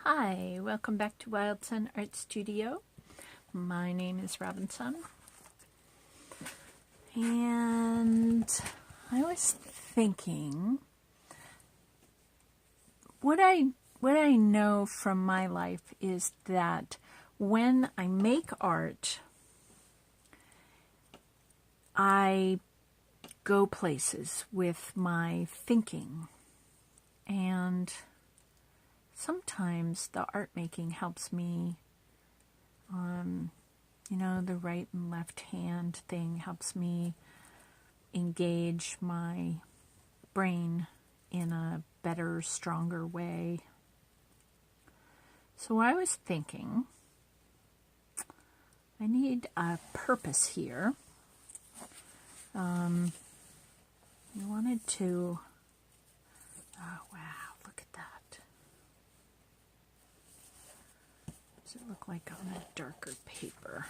Hi, welcome back to Wildsunne Art Studio. My name is Robinsunne, and I was thinking, what I know from my life is that when I make art, I go places with my thinking, and sometimes the art making helps me, the right and left hand thing helps me engage my brain in a better, stronger way. So I was thinking, I need a purpose here. I wanted to, oh wow, look at that. Does it look like on a darker paper?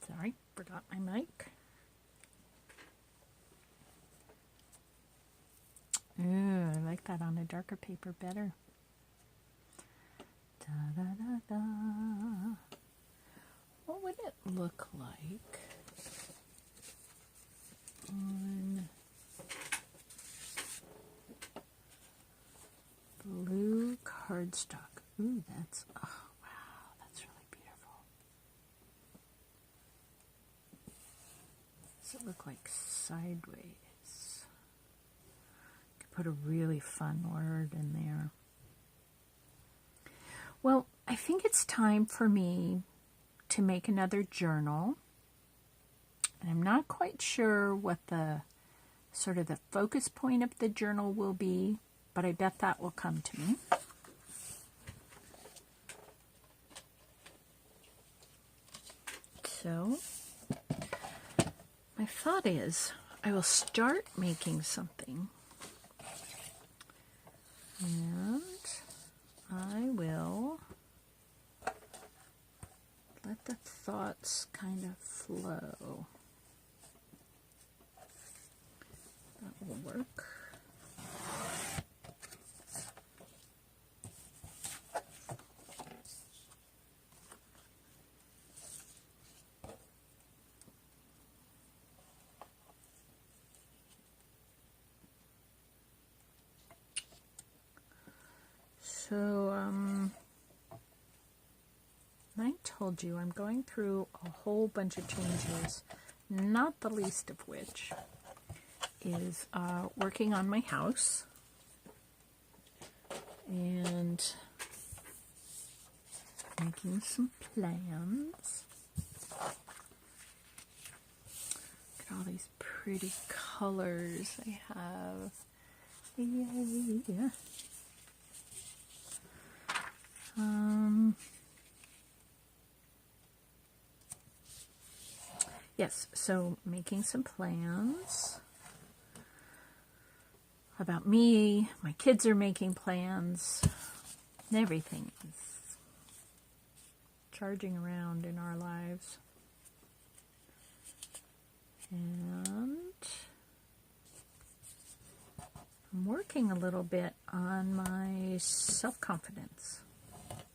Sorry, forgot my mic. Ooh, I like that on a darker paper better. Da, da, da, da. What would it look like on blue cardstock? Ooh, that's, oh wow, that's really beautiful. Does it look like sideways? Could put a really fun word in there. Well, I think it's time for me to make another journal. And I'm not quite sure what the sort of the focus point of the journal will be, but I bet that will come to me. So, my thought is I will start making something, and I will let the thoughts kind of flow. That will work. So, I told you I'm going through a whole bunch of changes, not the least of which is working on my house and making some plans. Look at all these pretty colors I have. Yay! Yes, so making some plans about me. My kids are making plans. And everything is charging around in our lives. And I'm working a little bit on my self-confidence.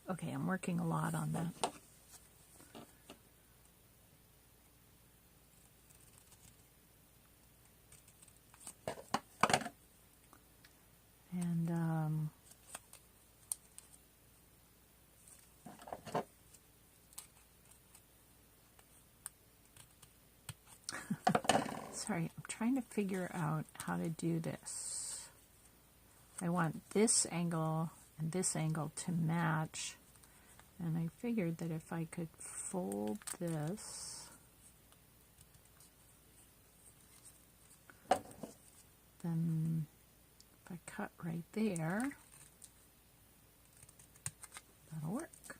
Okay, I'm working a lot on that. And sorry, I'm trying to figure out how to do this. I want this angle and this angle to match, and I figured that if I could fold this, then if I cut right there, that'll work.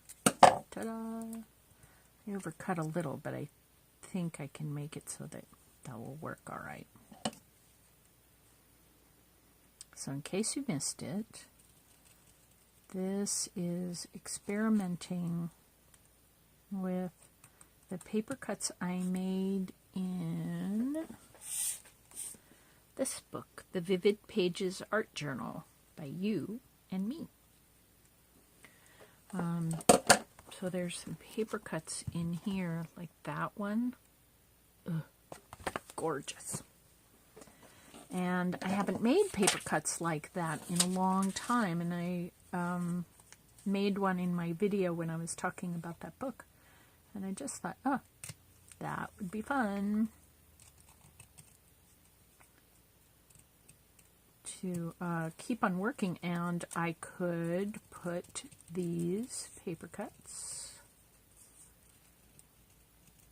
Ta-da! I overcut a little, but I think I can make it so that that will work all right. So in case you missed it, this is experimenting with the paper cuts I made in this book, The Vivid Pages Art Journal by you and me. So there's some paper cuts in here, like that one. Ugh, gorgeous. And I haven't made paper cuts like that in a long time, and I made one in my video when I was talking about that book. And I just thought, oh, that would be fun to keep on working. And I could put these paper cuts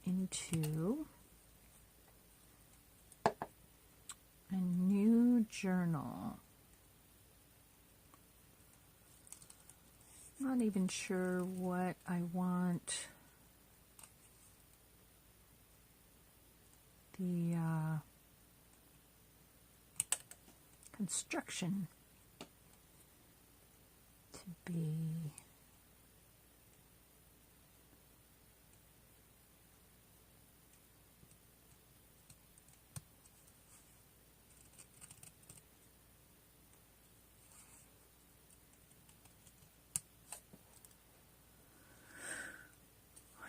into a new journal. Not even sure what I want the construction to be.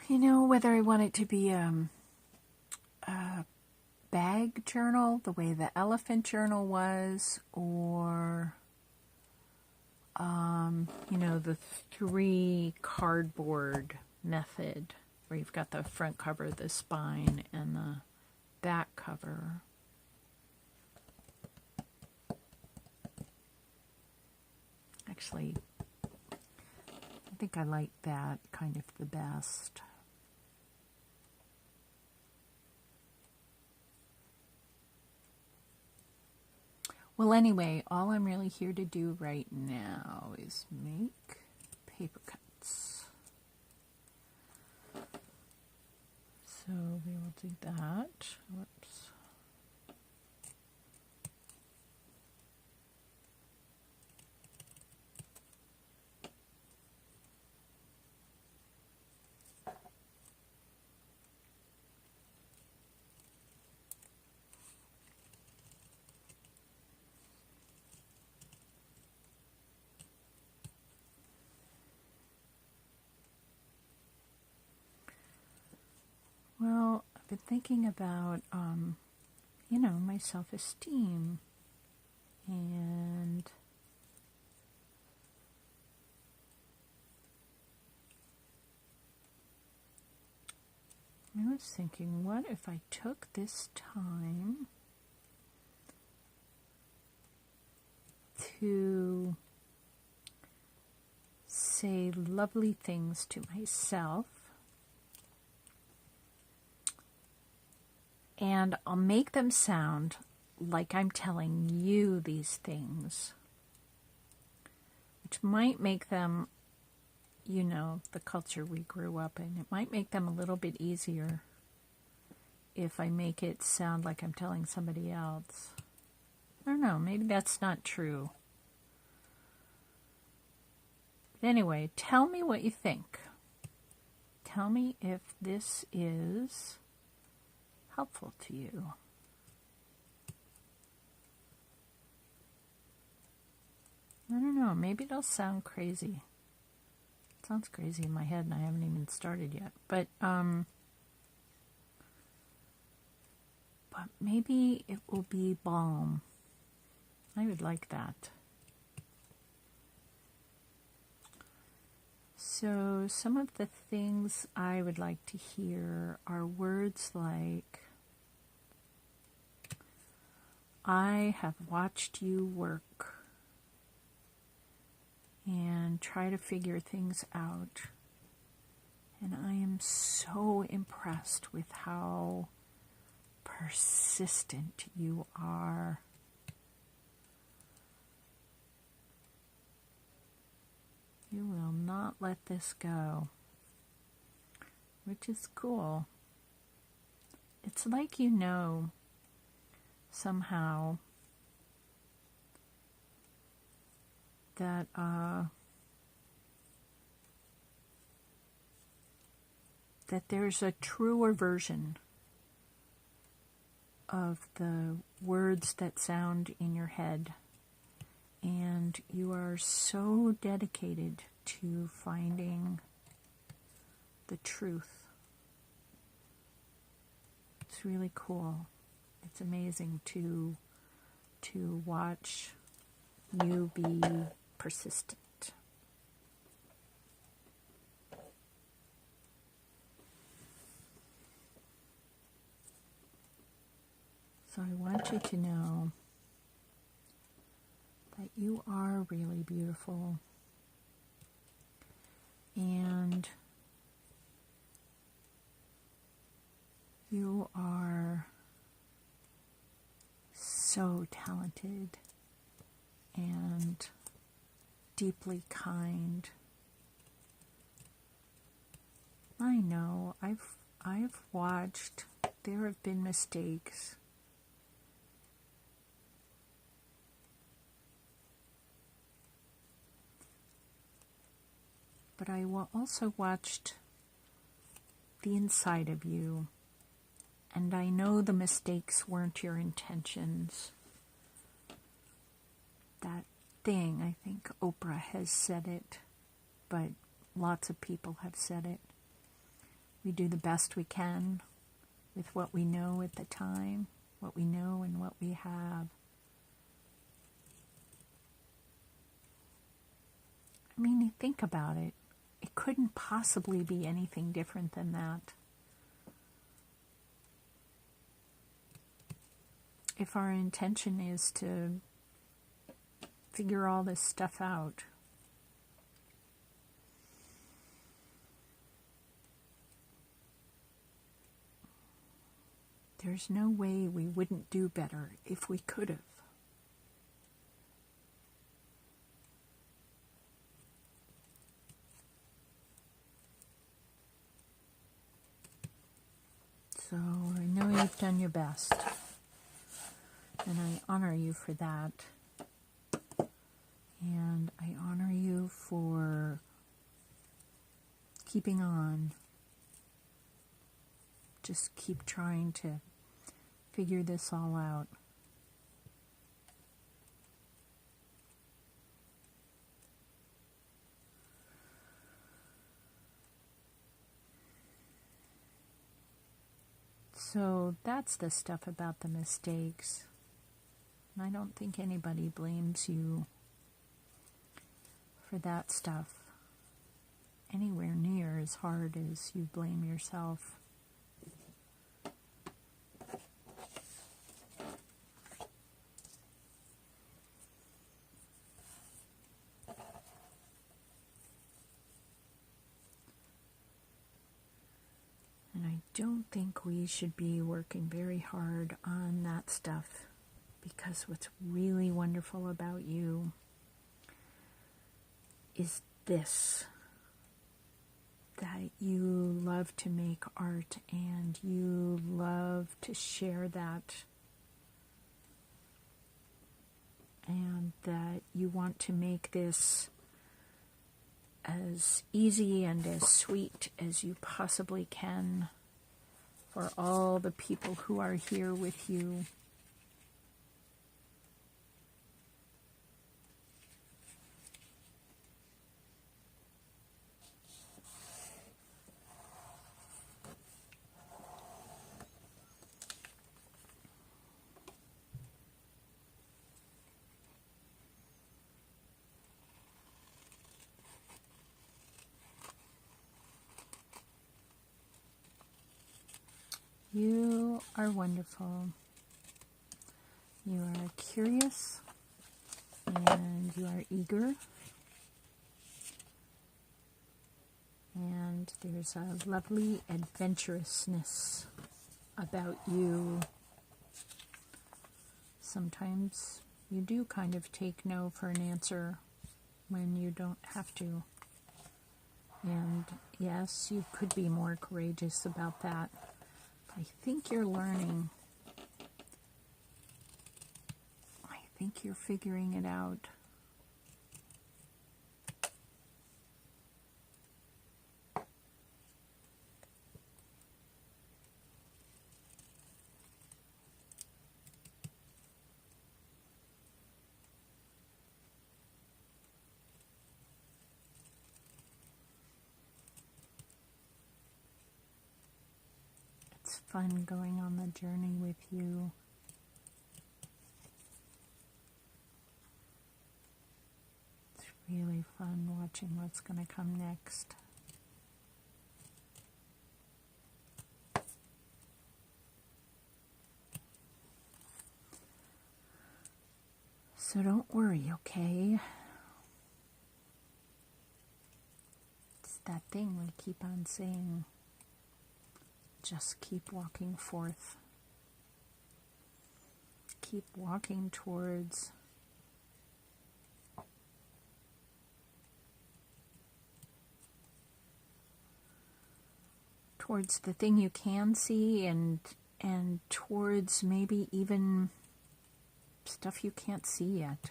You know, whether I want it to be a bag journal, the way the elephant journal was, or, you know, the 3 cardboard method, where you've got the front cover, the spine, and the back cover. Actually, I think I like that kind of the best. Well, anyway, all I'm really here to do right now is make paper cuts. So we will do that. Whoops. Well, I've been thinking about, you know, my self-esteem, and I was thinking, what if I took this time to say lovely things to myself, and I'll make them sound like I'm telling you these things, which might make them, you know, the culture we grew up in. It might make them a little bit easier if I make it sound like I'm telling somebody else. I don't know, maybe that's not true. But anyway, tell me what you think. Tell me if this is helpful to you. I don't know, maybe it'll sound crazy. It sounds crazy in my head and I haven't even started yet. But maybe it will be balm. I would like that. So some of the things I would like to hear are words like, I have watched you work and try to figure things out, and I am so impressed with how persistent you are. You will not let this go, which is cool. It's like you know somehow that that there's a truer version of the words that sound in your head, and you are so dedicated to finding the truth. It's really cool. It's amazing to watch you be persistent. So I want you to know that you are really beautiful, and you are so talented and deeply kind. I know, I've watched, there have been mistakes. But I also watched the inside of you, and I know the mistakes weren't your intentions. That thing, I think Oprah has said it, but lots of people have said it. We do the best we can with what we know at the time, what we know and what we have. I mean, you think about it. It couldn't possibly be anything different than that. If our intention is to figure all this stuff out, there's no way we wouldn't do better if we could have. So I know you've done your best, and I honor you for that. And I honor you for keeping on. Just keep trying to figure this all out. So that's the stuff about the mistakes. And I don't think anybody blames you for that stuff anywhere near as hard as you blame yourself. And I don't think we should be working very hard on that stuff, because what's really wonderful about you is this, that you love to make art and you love to share that, and that you want to make this as easy and as sweet as you possibly can for all the people who are here with you. You are wonderful. You are curious and you are eager. And there's a lovely adventurousness about you. Sometimes you do kind of take no for an answer when you don't have to. And yes, you could be more courageous about that. I think you're learning. I think you're figuring it out. It's fun going on the journey with you. It's really fun watching what's going to come next. So don't worry, okay? It's that thing we keep on saying. Just keep walking forth. Keep walking towards the thing you can see, and towards maybe even stuff you can't see yet.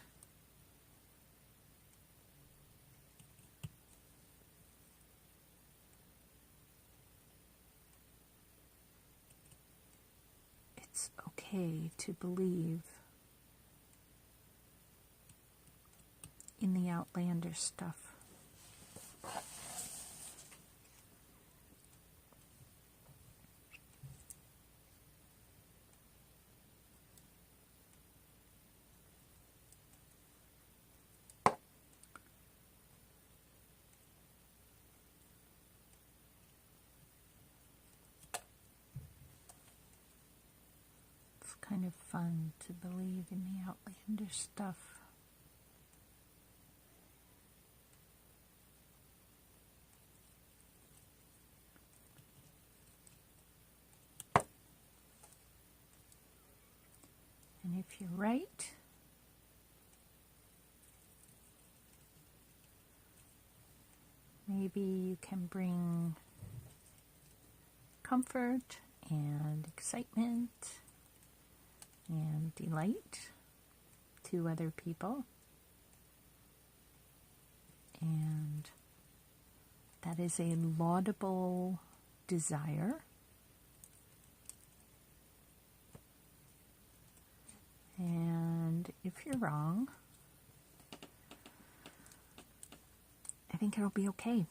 It's okay to believe in the outlandish stuff. It's kind of fun to believe in the outlandish stuff. And if you're right, maybe you can bring comfort and excitement and delight to other people. And that is a laudable desire. And if you're wrong, I think it'll be okay.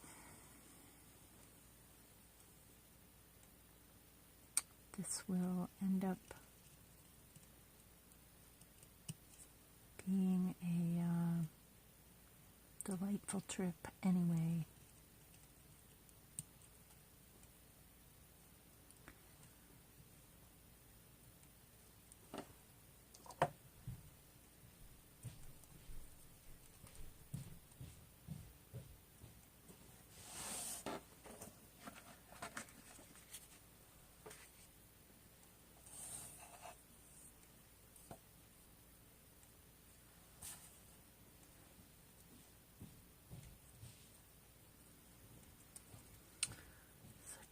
This will end up being a delightful trip anyway.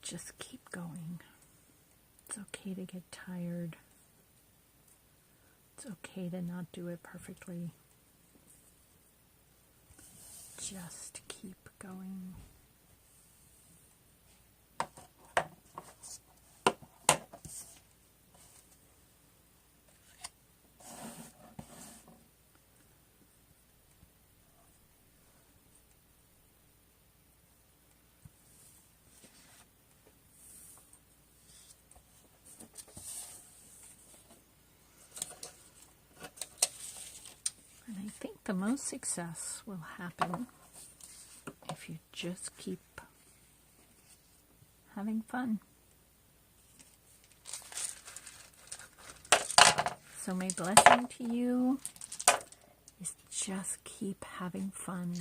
Just keep going. It's okay to get tired. It's okay to not do it perfectly. Just keep going. And I think the most success will happen if you just keep having fun. So my blessing to you is just keep having fun,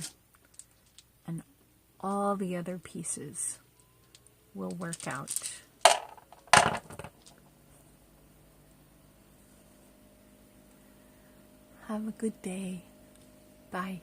and all the other pieces will work out. Have a good day. Bye.